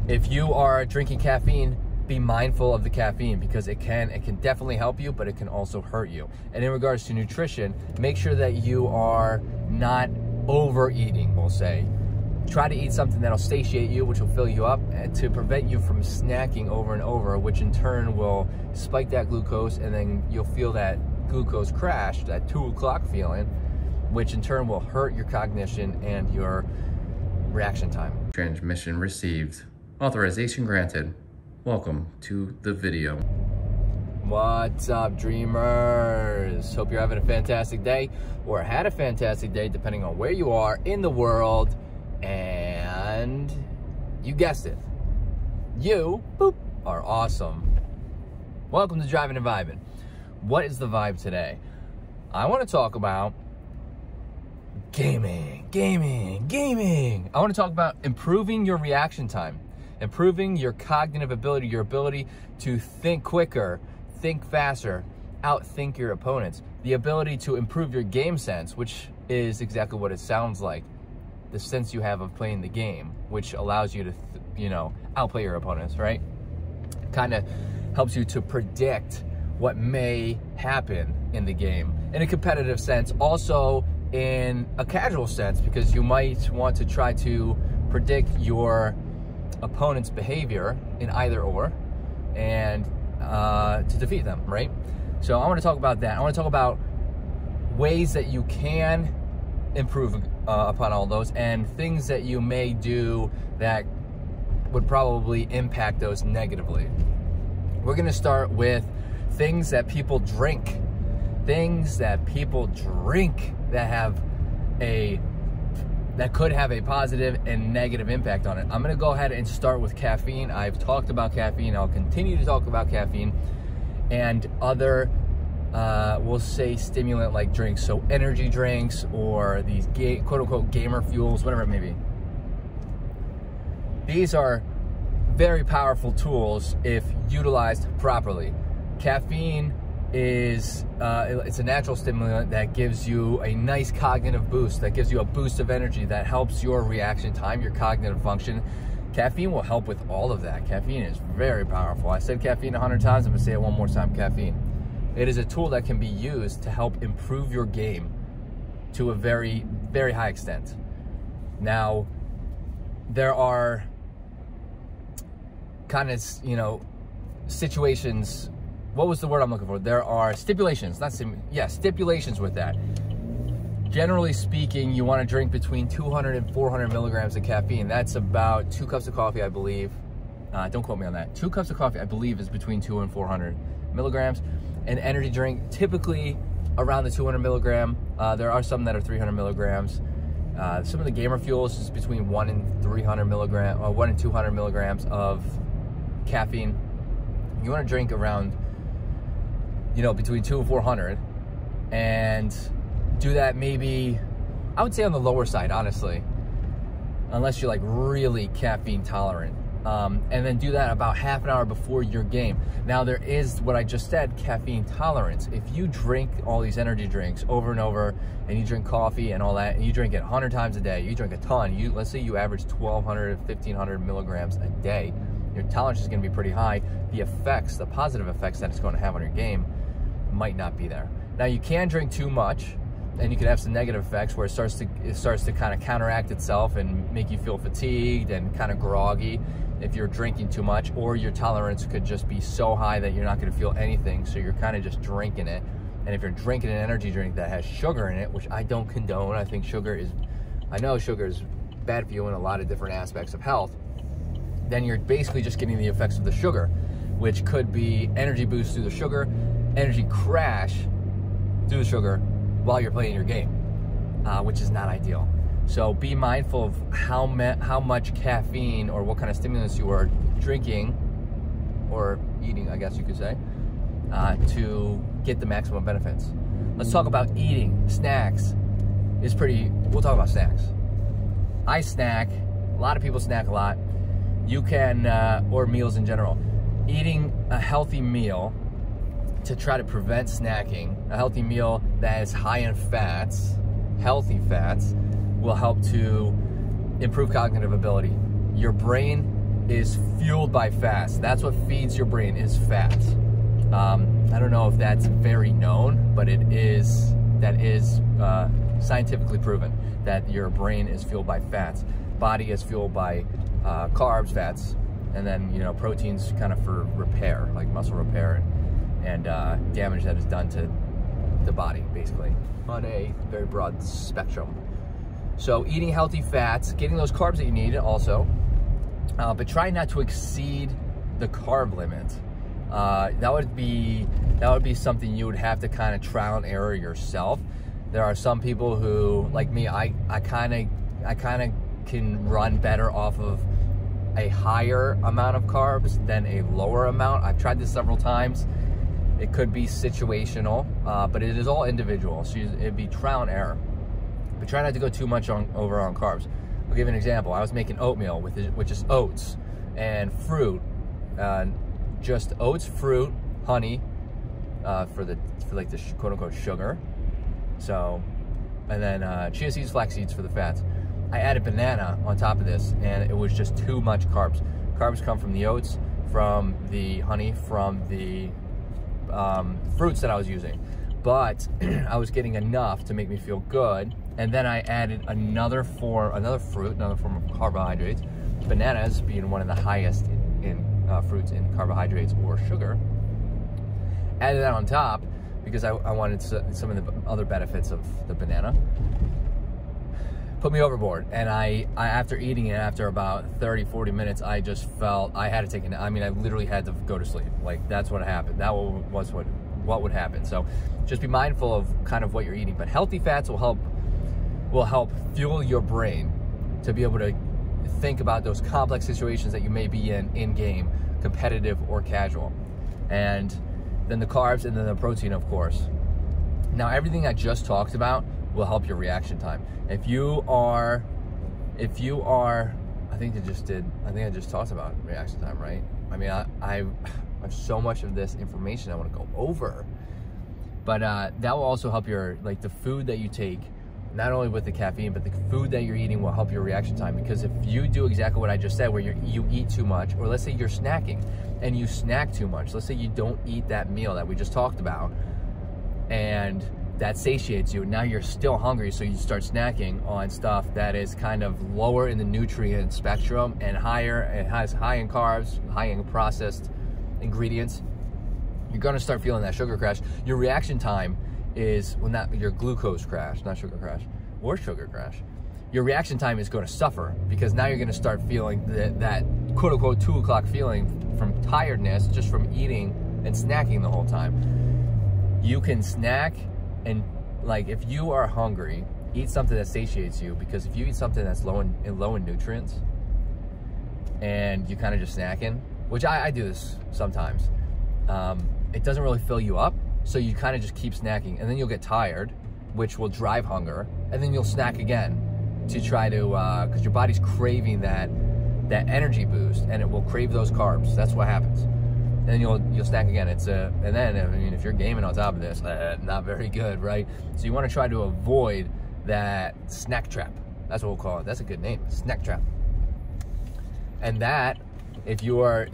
If you are drinking caffeine, be mindful of the caffeine, because it can definitely help you, but it can also hurt you. And in regards to nutrition, make sure that you are not overeating, we'll say. Try to eat something that'll satiate you, which will fill you up, and to prevent you from snacking over and over, which in turn will spike that glucose, and then you'll feel that glucose crash, that 2 o'clock feeling, which in turn will hurt your cognition and your reaction time. Transmission received. Authorization granted. Welcome to the video. What's up, dreamers? Hope you're having a fantastic day, or had a fantastic day, depending on where you are in the world. And you guessed it, you are awesome. Welcome to Driving and Vibing. What is the vibe today? I want to talk about gaming. I want to talk about improving your reaction time, improving your cognitive ability, your ability to think quicker, think faster, outthink your opponents, the ability to improve your game sense, which is exactly what it sounds like. The sense you have of playing the game, which allows you to, outplay your opponents, right? Kind of helps you to predict what may happen in the game in a competitive sense, also in a casual sense, because you might want to try to predict your opponent's behavior in either or, and to defeat them, right? So I want to talk about that. I want to talk about ways that you can improve upon all those, and things that you may do that would probably impact those negatively. We're going to start with things that people drink. Things that people drink that could have a positive and negative impact on it. I'm going to go ahead and start with caffeine. I've talked about caffeine. I'll continue to talk about caffeine and other we'll say stimulant like drinks, so energy drinks or these quote-unquote gamer fuels, whatever it may be. These are very powerful tools if utilized properly. Caffeine is it's a natural stimulant that gives you a nice cognitive boost, that gives you a boost of energy, that helps your reaction time, your cognitive function. Caffeine will help with all of that. Caffeine is very powerful. I said caffeine 100 times. I'm gonna say it one more time, caffeine. It is a tool that can be used to help improve your game to a very, very high extent. Now, there are kind of, situations. What was the word I'm looking for? There are stipulations, stipulations with that. Generally speaking, you want to drink between 200 and 400 milligrams of caffeine. That's about 2 cups of coffee, I believe. Don't quote me on that. 2 cups of coffee, I believe, is between 200 and 400 milligrams. An energy drink, typically around the 200 milligram. There are some that are 300 milligrams. Some of the gamer fuels is between 1 and 300 milligrams, or 1 and 200 milligrams of caffeine. You want to drink around, between 2 and 400, and do that maybe, I would say on the lower side, honestly, unless you're like really caffeine tolerant. And then do that about half an hour before your game. Now, there is what I just said, caffeine tolerance. If you drink all these energy drinks over and over, and you drink coffee and all that, and you drink it 100 times a day, you drink a ton, let's say you average 1,200 to 1,500 milligrams a day, your tolerance is going to be pretty high. The effects, the positive effects that it's going to have on your game might not be there. Now, you can drink too much, and you can have some negative effects where it starts to kind of counteract itself and make you feel fatigued and kind of groggy if you're drinking too much, or your tolerance could just be so high that you're not going to feel anything, so you're kind of just drinking it. And if you're drinking an energy drink that has sugar in it, which I don't condone, I know sugar is bad for you in a lot of different aspects of health, then you're basically just getting the effects of the sugar, which could be energy boost through the sugar, energy crash through the sugar while you're playing your game, which is not ideal. So be mindful of how much caffeine or what kind of stimulants you are drinking or eating, I guess you could say, to get the maximum benefits. Let's talk about eating. Snacks we'll talk about snacks. I snack, a lot of people snack a lot. You can, or meals in general. Eating a healthy meal to try to prevent snacking, a healthy meal that is high in fats, healthy fats, will help to improve cognitive ability. Your brain is fueled by fats. That's what feeds your brain, is fats. I don't know if that's very known, but that is scientifically proven that your brain is fueled by fats. Body is fueled by carbs, fats, and then, you know, proteins kind of for repair, like muscle repair and damage that is done to the body, basically, on a very broad spectrum. So eating healthy fats, getting those carbs that you need also, but try not to exceed the carb limit. That would be something you would have to kind of trial and error yourself. There are some people who, like me, I kind of can run better off of a higher amount of carbs than a lower amount. I've tried this several times. It could be situational, but it is all individual. So it'd be trial and error. But try not to go too much over on carbs. I'll give you an example. I was making oatmeal, which is oats and fruit. Just oats, fruit, honey, for like the quote unquote sugar. So, and then chia seeds, flax seeds for the fats. I added banana on top of this, and it was just too much carbs. Carbs come from the oats, from the honey, from the fruits that I was using. But I was getting enough to make me feel good. And then I added another fruit, another form of carbohydrates. Bananas being one of the highest in fruits in carbohydrates or sugar. Added that on top because I wanted some of the other benefits of the banana. Put me overboard, and I after eating it, after about 30-40 minutes, I just felt I had to take a nap. I mean, I literally had to go to sleep. Like, that's what happened. That was what would happen. So just be mindful of kind of what you're eating. But healthy fats will help fuel your brain to be able to think about those complex situations that you may be in game, competitive or casual. And then the carbs, and then the protein, of course. Now, everything I just talked about will help your reaction time. If you are, I think I just talked about reaction time, right? I mean, I have so much of this information I want to go over, but that will also help your, like, the food that you take, not only with the caffeine, but the food that you're eating will help your reaction time. Because if you do exactly what I just said, where you eat too much, or let's say you're snacking and you snack too much, let's say you don't eat that meal that we just talked about, and that satiates you. Now you're still hungry, so you start snacking on stuff that is kind of lower in the nutrient spectrum and higher, it has high in carbs, high in processed ingredients. You're gonna start feeling that sugar crash. Your reaction time is, well, not your glucose crash, not sugar crash, or sugar crash. Your reaction time is gonna suffer, because now you're gonna start feeling that quote unquote 2 o'clock feeling from tiredness, just from eating and snacking the whole time. You can snack, and like, if you are hungry, eat something that satiates you, because if you eat something that's low in nutrients and you kind of just snacking, which I do this sometimes, it doesn't really fill you up, so you kind of just keep snacking, and then you'll get tired, which will drive hunger, and then you'll snack again to try to, because your body's craving that energy boost, and it will crave those carbs. That's what happens. And then you'll snack again. And then, I mean, if you're gaming on top of this, not very good, right? So you want to try to avoid that snack trap. That's what we'll call it. That's a good name, snack trap. And that, if you are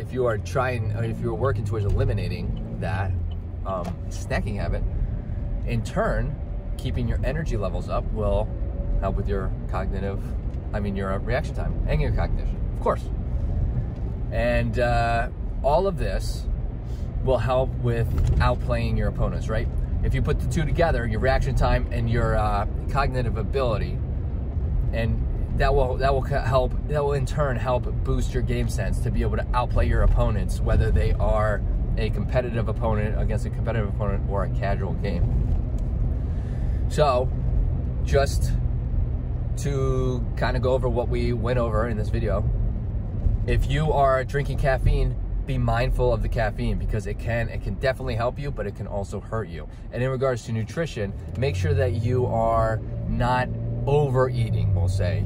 trying, or if you're working towards eliminating that snacking habit, in turn, keeping your energy levels up will help with your your reaction time and your cognition, of course. And all of this will help with outplaying your opponents, right? If you put the two together, your reaction time and your cognitive ability, and that will in turn help boost your game sense to be able to outplay your opponents, whether they are a competitive opponent against a competitive opponent or a casual game. So, just to kind of go over what we went over in this video, if you are drinking caffeine, be mindful of the caffeine, because it can definitely help you, but it can also hurt you. And in regards to nutrition, make sure that you are not overeating, we'll say.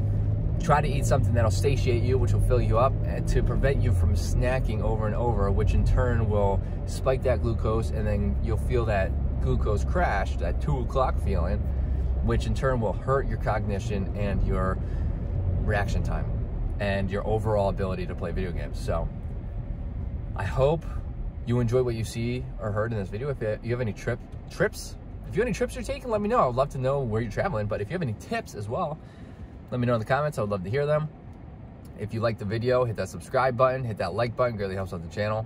Try to eat something that'll satiate you, which will fill you up, and to prevent you from snacking over and over, which in turn will spike that glucose, and then you'll feel that glucose crash, that 2 o'clock feeling, which in turn will hurt your cognition and your reaction time. and your overall ability to play video games. So I hope you enjoy what you see or heard in this video. If you have any trips, if you have any trips you're taking, let me know. I would love to know where you're traveling. But if you have any tips as well, let me know in the comments. I would love to hear them. If you like the video, hit that subscribe button, hit that like button, greatly helps out the channel.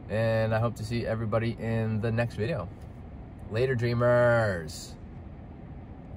And I hope to see everybody in the next video. Later, dreamers.